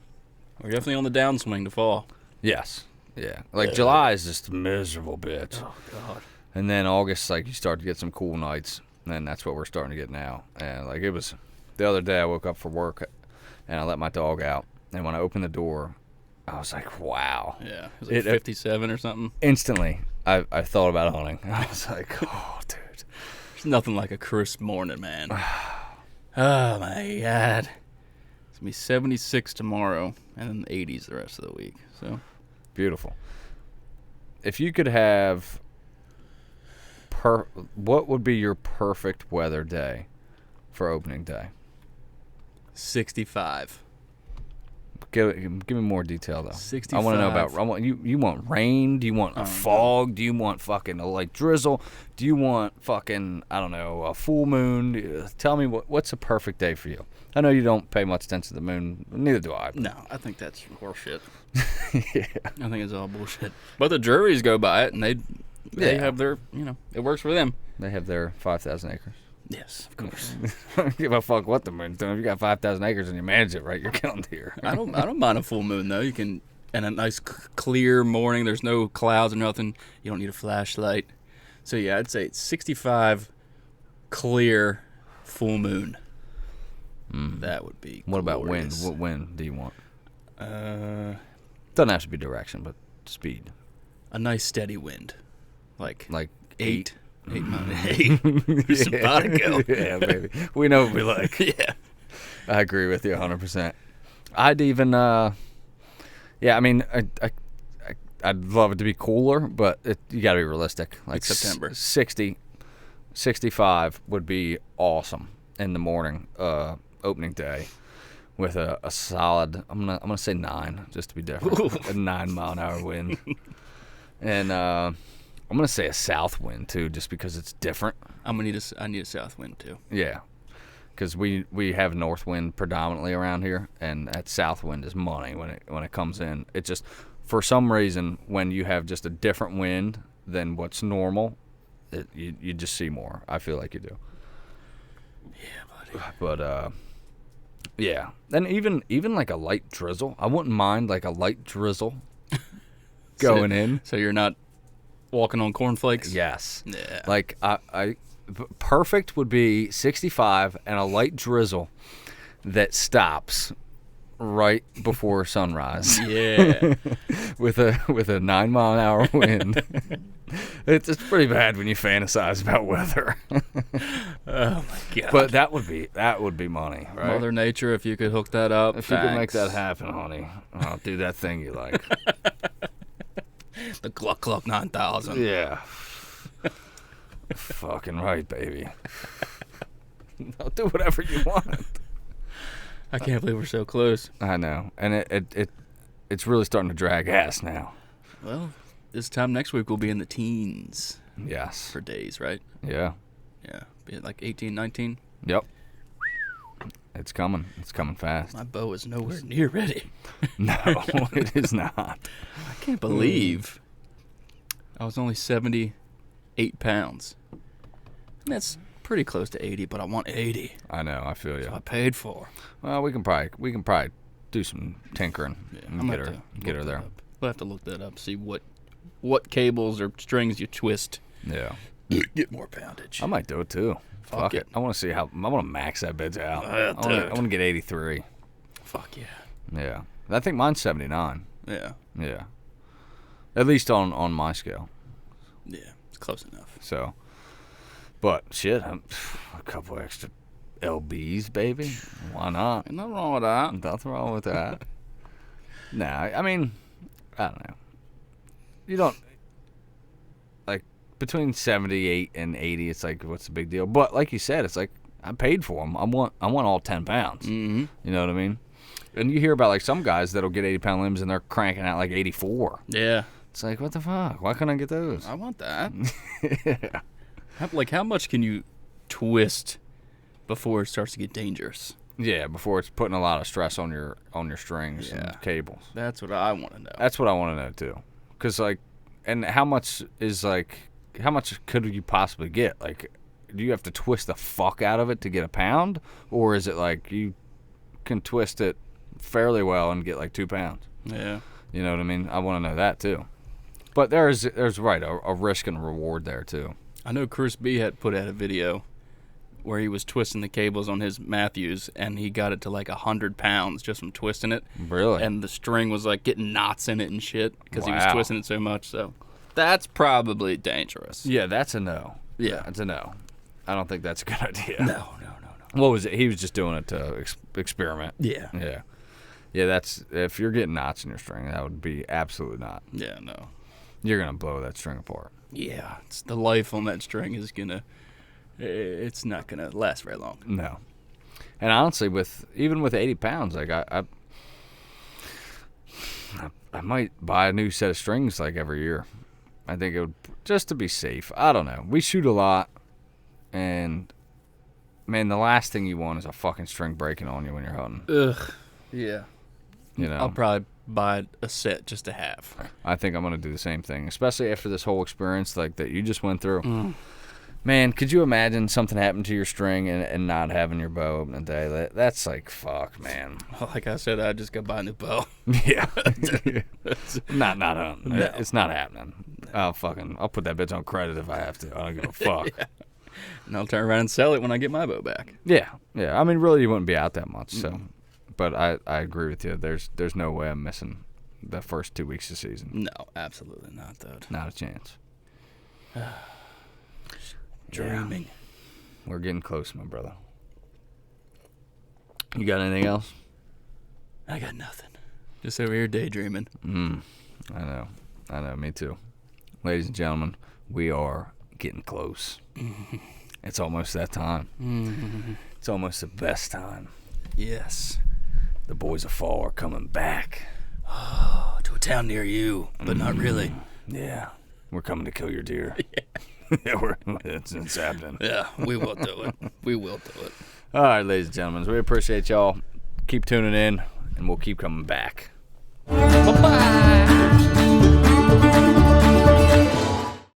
We're definitely on the downswing to fall. Yes. Yeah. Like July is just a miserable bitch. Oh, God. And then August, like, you start to get some cool nights. And that's what we're starting to get now. And like, it was the other day I woke up for work and I let my dog out. And when I opened the door, I was like, wow. Yeah. It was like 57 or something. Instantly, I thought about hunting. I was like, oh, dude. There's nothing like a crisp morning, man. Oh, my God. It's going to be 76 tomorrow and then the 80s the rest of the week. So beautiful. If you could have, what would be your perfect weather day for opening day? 65. Give me more detail, though. 65. I want to know about, you want rain? Do you want a fog? Do you want fucking like drizzle? Do you want fucking, I don't know, a full moon? Tell me what's a perfect day for you. I know you don't pay much attention to the moon. Neither do I. No, I think that's horseshit. Yeah. I think it's all bullshit. But the juries go by it, and they have their, it works for them. They have their 5,000 acres. Yes, of course. I don't give a fuck what the moon's doing. If you got 5,000 acres and you manage it right, you're killing deer. I don't mind a full moon though. You can, and a nice clear morning. There's no clouds or nothing. You don't need a flashlight. So yeah, I'd say it's 65, clear, full moon. That would be. What about wind? glorious. What wind do you want? A Doesn't have to be direction, but speed. nice steady wind, like Like 8 miles. It's about to go. Yeah, baby. We know what we like. Yeah. I agree with you 100%. I'd even, yeah, I mean, I'd love it to be cooler, but you got to be realistic. Like September. 60, 65 would be awesome in the morning, opening day, with a solid. I'm gonna say 9, just to be different. Ooh. A 9-mile-an-hour wind, and I'm gonna say a south wind too, just because it's different. I need a south wind too. Yeah, because we have north wind predominantly around here, and that south wind is money when it comes in. It just, for some reason, when you have just a different wind than what's normal, you just see more. I feel like you do. Yeah, buddy. But yeah, and even like a light drizzle, I wouldn't mind like a light drizzle going in. So you're not walking on cornflakes? Yes. Yeah. Like perfect would be 65 and a light drizzle that stops right before sunrise. Yeah. with a 9-mile-an-hour wind. It's pretty bad when you fantasize about weather. Oh my God. But that would be money, right? Mother Nature, if you could hook that up. If you could make that happen, honey, I'll do that thing you like. The Gluck Gluck 9000. Yeah. Fucking right, baby. I'll do whatever you want. I can't believe we're so close. I know, and it's really starting to drag ass now. Well, this time next week we'll be in the teens Yes. for days, right? Yeah. Yeah. Be it like 18, 19. Yep. It's coming. It's coming fast. My bow is nowhere near ready. No, it is not. I can't believe I was only 78 pounds. And that's pretty close to 80, but I want 80. I know. I feel you. I paid for. Well, we can probably do some tinkering and I'm get gonna her have to get her look that there. up. We'll have to look that up. See what cables or strings you twist. Yeah. Get more poundage. I might do it too. Fuck it. I want to see how. I want to max that bitch out. I want to get 83. Fuck yeah. Yeah. I think mine's 79. Yeah. Yeah. At least on my scale. Yeah. It's close enough. So, but shit, a couple extra LBs, baby. Why not? Ain't nothing wrong with that. Nothing wrong with that. Nah, I mean, I don't know. you don't like between 78 and 80. It's like, what's the big deal? But like you said, it's like I paid for them. I want all 10 pounds. Mm-hmm. You know what I mean? And you hear about like some guys that'll get 80-pound limbs and they're cranking out like 84. Yeah. It's like, what the fuck? Why couldn't I get those? I want that. Yeah. How much can you twist before it starts to get dangerous? Yeah, before it's putting a lot of stress on your strings and cables. That's what I want to know. That's what I want to know too. Cause like, and how much could you possibly get? Like, do you have to twist the fuck out of it to get a pound, or is it like you can twist it fairly well and get like 2 pounds? Yeah. You know what I mean? I want to know that too. But there's right a risk and reward there too. I know Chris B had put out a video where he was twisting the cables on his Matthews, and he got it to like 100 pounds just from twisting it. Really? And the string was like getting knots in it and shit because he was Wow. twisting it so much. So that's probably dangerous. Yeah, that's a no. Yeah. That's a no. I don't think that's a good idea. No. What was it? He was just doing it to experiment. Yeah. Yeah. Yeah, that's, if you're getting knots in your string, that would be absolutely not. Yeah, no. You're going to blow that string apart. Yeah, it's the life on that string is it's not gonna last very long. No. And honestly, even with 80 pounds, like I might buy a new set of strings like every year. I think it would, just to be safe. I don't know. We shoot a lot, and man, the last thing you want is a fucking string breaking on you when you're hunting. Ugh. Yeah. You know. I'll probably buy a set just to have. I think I'm gonna do the same thing, especially after this whole experience like that you just went through. Man, could you imagine something happened to your string and not having your bow opening day? That's like, fuck, man. Well, like I said, I just got to buy a new bow. Yeah. not hunting. No. It's not happening. I'll put that bitch on credit if I have to. I don't give a fuck. Yeah. And I'll turn around and sell it when I get my bow back. Yeah. I mean, really, you wouldn't be out that much. So, but I agree with you. There's no way I'm missing the first 2 weeks of season. No, absolutely not, though. Not a chance. Dreaming. Yeah. We're getting close, my brother. You got anything else? I got nothing. Just over here daydreaming. I know. Me too. Ladies and gentlemen, we are getting close. It's almost that time. It's almost the best time. Yes. The boys of fall are coming back. Oh, to a town near you, but not really. Yeah. We're coming to kill your deer. Yeah, it's happening. Yeah, we will do it. We will do it. All right, ladies and gentlemen, we appreciate y'all. Keep tuning in, and we'll keep coming back. Bye-bye.